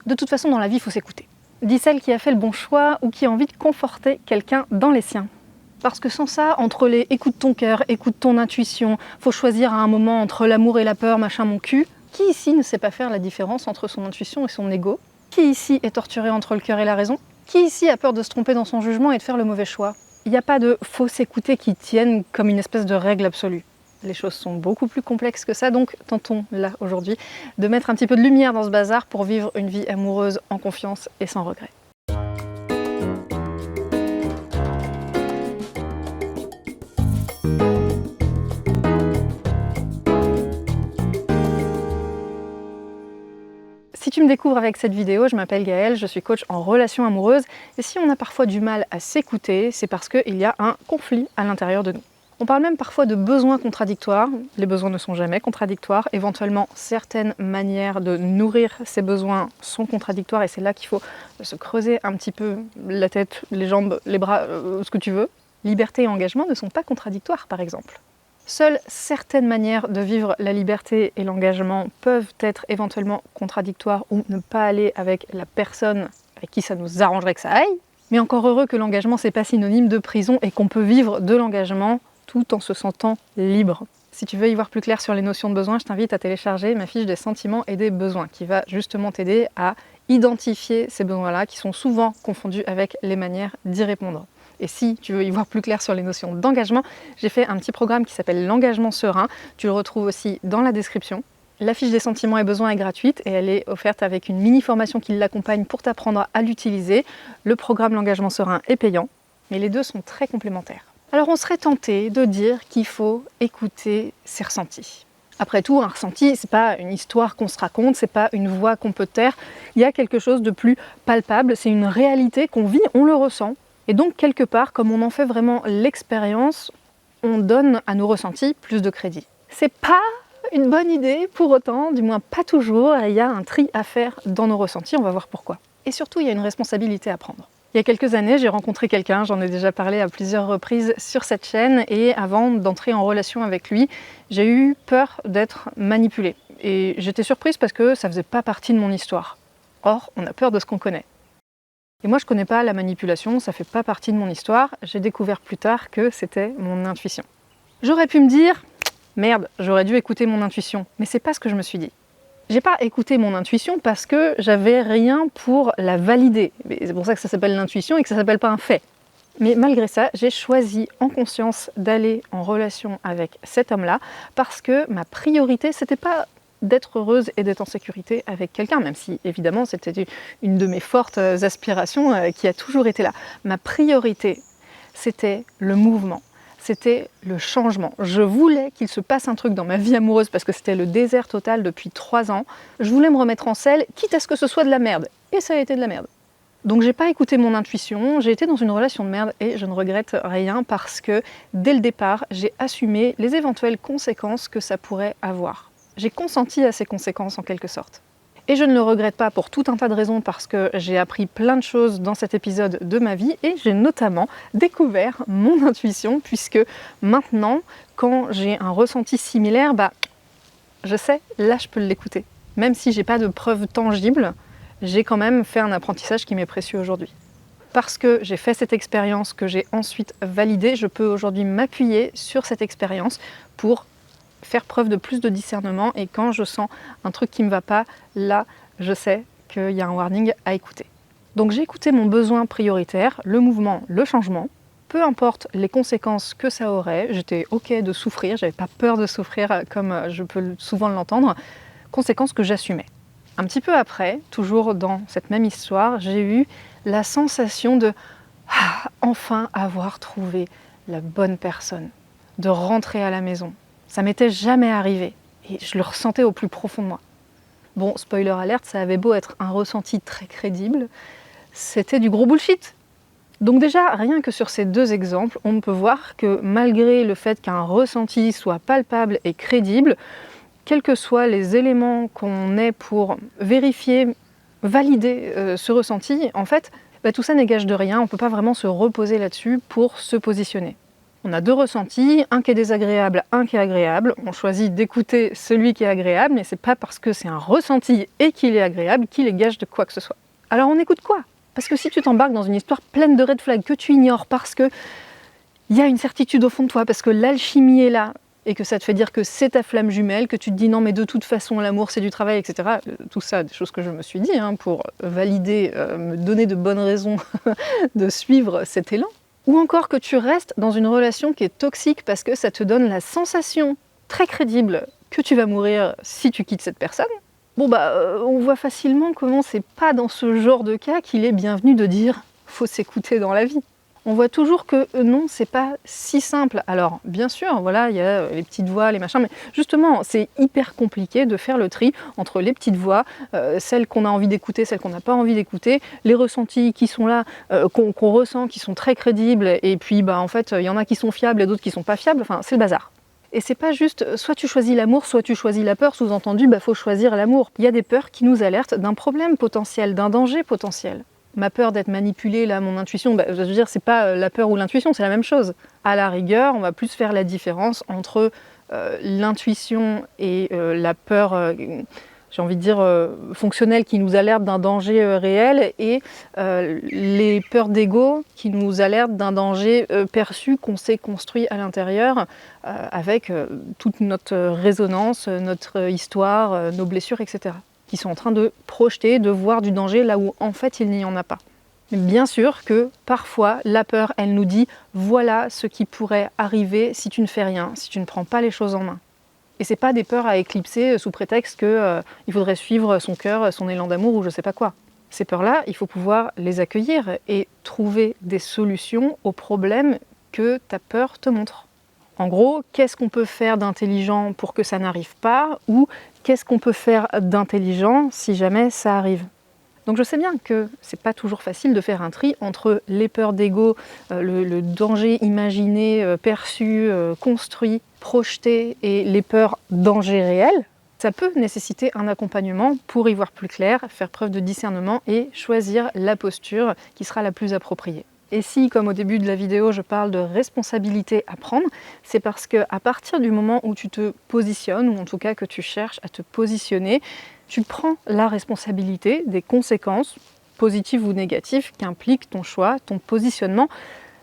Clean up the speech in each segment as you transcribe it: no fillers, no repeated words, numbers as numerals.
De toute façon, dans la vie, il faut s'écouter. Dit celle qui a fait le bon choix ou qui a envie de conforter quelqu'un dans les siens. Parce que sans ça, entre les écoute ton cœur, écoute ton intuition, faut choisir à un moment entre l'amour et la peur, machin mon cul. Qui ici ne sait pas faire la différence entre son intuition et son ego? Qui ici est torturé entre le cœur et la raison? Qui ici a peur de se tromper dans son jugement et de faire le mauvais choix? Il n'y a pas de faut s'écouter qui tienne comme une espèce de règle absolue. Les choses sont beaucoup plus complexes que ça, donc tentons là aujourd'hui de mettre un petit peu de lumière dans ce bazar pour vivre une vie amoureuse en confiance et sans regret. Si tu me découvres avec cette vidéo, je m'appelle Gaëlle, je suis coach en relations amoureuses et si on a parfois du mal à s'écouter, c'est parce qu'il y a un conflit à l'intérieur de nous. On parle même parfois de besoins contradictoires, les besoins ne sont jamais contradictoires, éventuellement certaines manières de nourrir ces besoins sont contradictoires et c'est là qu'il faut se creuser un petit peu la tête, les jambes, les bras, ce que tu veux. Liberté et engagement ne sont pas contradictoires par exemple. Seules certaines manières de vivre la liberté et l'engagement peuvent être éventuellement contradictoires ou ne pas aller avec la personne avec qui ça nous arrangerait que ça aille. Mais encore heureux que l'engagement c'est pas synonyme de prison et qu'on peut vivre de l'engagement tout en se sentant libre. Si tu veux y voir plus clair sur les notions de besoin, je t'invite à télécharger ma fiche des sentiments et des besoins qui va justement t'aider à identifier ces besoins-là qui sont souvent confondus avec les manières d'y répondre. Et si tu veux y voir plus clair sur les notions d'engagement, j'ai fait un petit programme qui s'appelle l'engagement serein. Tu le retrouves aussi dans la description. La fiche des sentiments et besoins est gratuite et elle est offerte avec une mini-formation qui l'accompagne pour t'apprendre à l'utiliser. Le programme l'engagement serein est payant, mais les deux sont très complémentaires. Alors on serait tenté de dire qu'il faut écouter ses ressentis. Après tout, un ressenti, c'est pas une histoire qu'on se raconte, c'est pas une voix qu'on peut taire. Il y a quelque chose de plus palpable, c'est une réalité qu'on vit, on le ressent. Et donc quelque part, comme on en fait vraiment l'expérience, on donne à nos ressentis plus de crédit. C'est pas une bonne idée pour autant, du moins pas toujours, il y a un tri à faire dans nos ressentis, on va voir pourquoi. Et surtout, il y a une responsabilité à prendre. Il y a quelques années, j'ai rencontré quelqu'un, j'en ai déjà parlé à plusieurs reprises sur cette chaîne, et avant d'entrer en relation avec lui, j'ai eu peur d'être manipulée. Et j'étais surprise parce que ça faisait pas partie de mon histoire. Or, on a peur de ce qu'on connaît. Et moi, je connais pas la manipulation, ça fait pas partie de mon histoire. J'ai découvert plus tard que c'était mon intuition. J'aurais pu me dire, merde, j'aurais dû écouter mon intuition, mais c'est pas ce que je me suis dit. J'ai pas écouté mon intuition parce que j'avais rien pour la valider. C'est pour ça que ça s'appelle l'intuition et que ça s'appelle pas un fait. Mais malgré ça, j'ai choisi en conscience d'aller en relation avec cet homme-là parce que ma priorité, c'était pas d'être heureuse et d'être en sécurité avec quelqu'un, même si évidemment c'était une de mes fortes aspirations qui a toujours été là. Ma priorité, c'était le mouvement. C'était le changement. Je voulais qu'il se passe un truc dans ma vie amoureuse parce que c'était le désert total depuis 3 ans. Je voulais me remettre en selle, quitte à ce que ce soit de la merde. Et ça a été de la merde. Donc j'ai pas écouté mon intuition, j'ai été dans une relation de merde et je ne regrette rien parce que dès le départ, j'ai assumé les éventuelles conséquences que ça pourrait avoir. J'ai consenti à ces conséquences en quelque sorte. Et je ne le regrette pas pour tout un tas de raisons parce que j'ai appris plein de choses dans cet épisode de ma vie et j'ai notamment découvert mon intuition puisque maintenant, quand j'ai un ressenti similaire, je sais, là je peux l'écouter. Même si j'ai pas de preuves tangibles, j'ai quand même fait un apprentissage qui m'est précieux aujourd'hui. Parce que j'ai fait cette expérience que j'ai ensuite validée, je peux aujourd'hui m'appuyer sur cette expérience pour faire preuve de plus de discernement et quand je sens un truc qui ne me va pas, là, je sais qu'il y a un warning à écouter. Donc j'ai écouté mon besoin prioritaire, le mouvement, le changement, peu importe les conséquences que ça aurait, j'étais ok de souffrir, j'avais pas peur de souffrir comme je peux souvent l'entendre, conséquences que j'assumais. Un petit peu après, toujours dans cette même histoire, j'ai eu la sensation de enfin avoir trouvé la bonne personne, de rentrer à la maison. Ça m'était jamais arrivé et je le ressentais au plus profond de moi. Bon, spoiler alerte, ça avait beau être un ressenti très crédible, c'était du gros bullshit. Donc déjà, rien que sur ces 2 exemples, on peut voir que malgré le fait qu'un ressenti soit palpable et crédible, quels que soient les éléments qu'on ait pour vérifier, valider ce ressenti, en fait, tout ça n'est gage de rien, on ne peut pas vraiment se reposer là-dessus pour se positionner. On a deux ressentis, un qui est désagréable, un qui est agréable. On choisit d'écouter celui qui est agréable, mais c'est pas parce que c'est un ressenti et qu'il est agréable qu'il est gage de quoi que ce soit. Alors on écoute quoi? Parce que si tu t'embarques dans une histoire pleine de red flags que tu ignores parce que il y a une certitude au fond de toi, parce que l'alchimie est là, et que ça te fait dire que c'est ta flamme jumelle, que tu te dis non mais de toute façon l'amour c'est du travail, etc. Tout ça, des choses que je me suis dit pour valider, me donner de bonnes raisons de suivre cet élan. Ou encore que tu restes dans une relation qui est toxique parce que ça te donne la sensation très crédible que tu vas mourir si tu quittes cette personne. On voit facilement comment c'est pas dans ce genre de cas qu'il est bienvenu de dire faut s'écouter dans la vie. On voit toujours que non, c'est pas si simple. Alors, bien sûr, voilà, il y a les petites voix, les machins, mais justement, c'est hyper compliqué de faire le tri entre les petites voix, celles qu'on a envie d'écouter, celles qu'on n'a pas envie d'écouter, les ressentis qui sont là, qu'on ressent, qui sont très crédibles, et puis, en fait, il y en a qui sont fiables et d'autres qui sont pas fiables, enfin, c'est le bazar. Et c'est pas juste, soit tu choisis l'amour, soit tu choisis la peur, sous-entendu, faut choisir l'amour. Il y a des peurs qui nous alertent d'un problème potentiel, d'un danger potentiel. Ma peur d'être manipulée, là, mon intuition, je veux dire, c'est pas la peur ou l'intuition, c'est la même chose. À la rigueur, on va plus faire la différence entre l'intuition et la peur, j'ai envie de dire, fonctionnelle qui nous alerte d'un danger réel et les peurs d'ego qui nous alertent d'un danger perçu qu'on s'est construit à l'intérieur avec toute notre résonance, notre histoire, nos blessures, etc. Qui sont en train de projeter, de voir du danger là où en fait il n'y en a pas. Mais bien sûr que parfois la peur, elle nous dit voilà ce qui pourrait arriver si tu ne fais rien, si tu ne prends pas les choses en main. Et c'est pas des peurs à éclipser sous prétexte qu'il faudrait suivre son cœur, son élan d'amour ou je sais pas quoi. Ces peurs-là, il faut pouvoir les accueillir et trouver des solutions aux problèmes que ta peur te montre. En gros, qu'est-ce qu'on peut faire d'intelligent pour que ça n'arrive pas ou qu'est-ce qu'on peut faire d'intelligent si jamais ça arrive. Donc je sais bien que c'est pas toujours facile de faire un tri entre les peurs d'ego, le danger imaginé, perçu, construit, projeté et les peurs danger réel. Ça peut nécessiter un accompagnement pour y voir plus clair, faire preuve de discernement et choisir la posture qui sera la plus appropriée. Et si, comme au début de la vidéo, je parle de responsabilité à prendre, c'est parce qu'à partir du moment où tu te positionnes, ou en tout cas que tu cherches à te positionner, tu prends la responsabilité des conséquences, positives ou négatives, qu'implique ton choix, ton positionnement,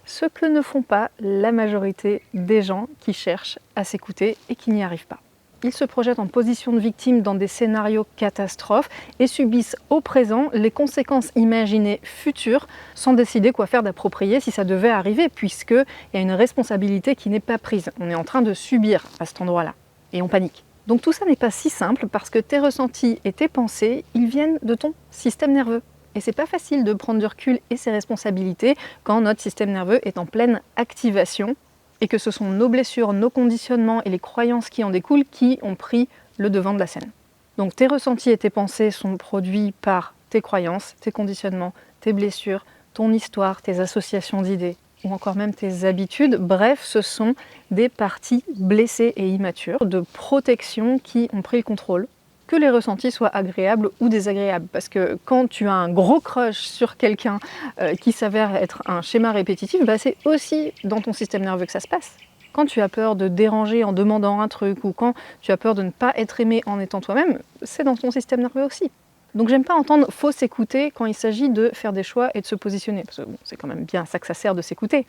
ce que ne font pas la majorité des gens qui cherchent à s'écouter et qui n'y arrivent pas. Ils se projettent en position de victime dans des scénarios catastrophes et subissent au présent les conséquences imaginées futures sans décider quoi faire d'approprié si ça devait arriver, puisqu'il y a une responsabilité qui n'est pas prise. On est en train de subir à cet endroit-là et on panique. Donc tout ça n'est pas si simple parce que tes ressentis et tes pensées, ils viennent de ton système nerveux. Et c'est pas facile de prendre du recul et ses responsabilités quand notre système nerveux est en pleine activation et que ce sont nos blessures, nos conditionnements et les croyances qui en découlent qui ont pris le devant de la scène. Donc tes ressentis et tes pensées sont produits par tes croyances, tes conditionnements, tes blessures, ton histoire, tes associations d'idées ou encore même tes habitudes. Bref, ce sont des parties blessées et immatures de protection qui ont pris le contrôle. Que les ressentis soient agréables ou désagréables. Parce que quand tu as un gros crush sur quelqu'un qui s'avère être un schéma répétitif, c'est aussi dans ton système nerveux que ça se passe. Quand tu as peur de déranger en demandant un truc ou quand tu as peur de ne pas être aimé en étant toi-même, c'est dans ton système nerveux aussi. Donc j'aime pas entendre « faut s'écouter » quand il s'agit de faire des choix et de se positionner. Parce que c'est quand même bien à ça que ça sert de s'écouter.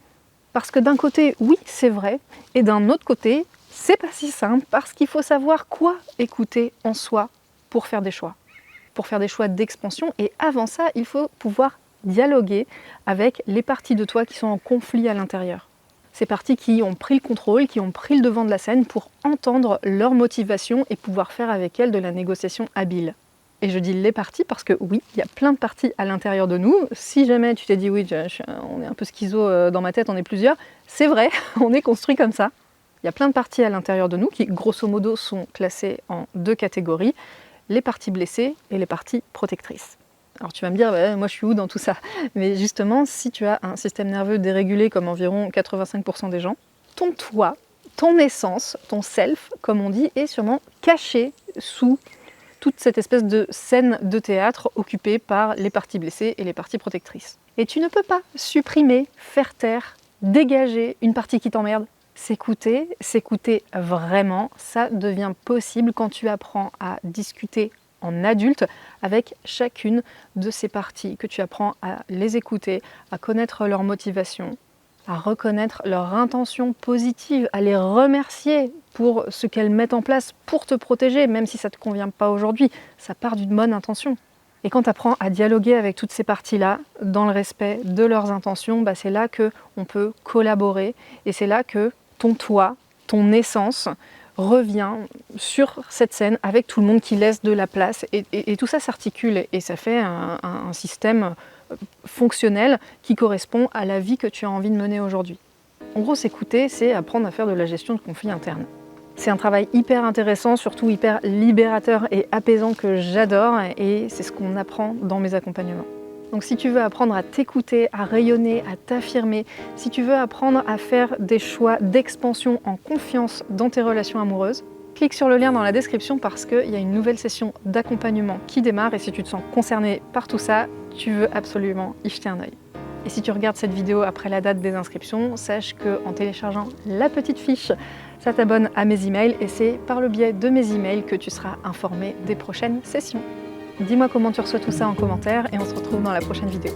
Parce que d'un côté, oui, c'est vrai, et d'un autre côté, c'est pas si simple parce qu'il faut savoir quoi écouter en soi pour faire des choix d'expansion. Et avant ça, il faut pouvoir dialoguer avec les parties de toi qui sont en conflit à l'intérieur. Ces parties qui ont pris le contrôle, qui ont pris le devant de la scène pour entendre leur motivation et pouvoir faire avec elles de la négociation habile. Et je dis les parties parce que oui, il y a plein de parties à l'intérieur de nous. Si jamais tu t'es dit oui, on est un peu schizo dans ma tête, on est plusieurs, c'est vrai, on est construit comme ça. Il y a plein de parties à l'intérieur de nous qui, grosso modo, sont classées en deux catégories, les parties blessées et les parties protectrices. Alors tu vas me dire, moi je suis où dans tout ça? Mais justement, si tu as un système nerveux dérégulé comme environ 85% des gens, ton toi, ton essence, ton self, comme on dit, est sûrement caché sous toute cette espèce de scène de théâtre occupée par les parties blessées et les parties protectrices. Et tu ne peux pas supprimer, faire taire dégager une partie qui t'emmerde. S'écouter vraiment, ça devient possible quand tu apprends à discuter en adulte avec chacune de ces parties, que tu apprends à les écouter, à connaître leurs motivations, à reconnaître leurs intentions positives, à les remercier pour ce qu'elles mettent en place pour te protéger, même si ça ne te convient pas aujourd'hui, ça part d'une bonne intention. Et quand tu apprends à dialoguer avec toutes ces parties-là, dans le respect de leurs intentions, c'est là qu'on peut collaborer et c'est là que ton toi, ton essence revient sur cette scène avec tout le monde qui laisse de la place et tout ça s'articule et ça fait un système fonctionnel qui correspond à la vie que tu as envie de mener aujourd'hui. En gros, s'écouter, c'est apprendre à faire de la gestion de conflits internes. C'est un travail hyper intéressant, surtout hyper libérateur et apaisant que j'adore et c'est ce qu'on apprend dans mes accompagnements. Donc si tu veux apprendre à t'écouter, à rayonner, à t'affirmer, si tu veux apprendre à faire des choix d'expansion en confiance dans tes relations amoureuses, clique sur le lien dans la description parce qu'il y a une nouvelle session d'accompagnement qui démarre et si tu te sens concerné par tout ça, tu veux absolument y jeter un œil. Et si tu regardes cette vidéo après la date des inscriptions, sache qu'en téléchargeant la petite fiche, ça t'abonne à mes emails et c'est par le biais de mes emails que tu seras informé des prochaines sessions. Dis-moi comment tu reçois tout ça en commentaire et on se retrouve dans la prochaine vidéo.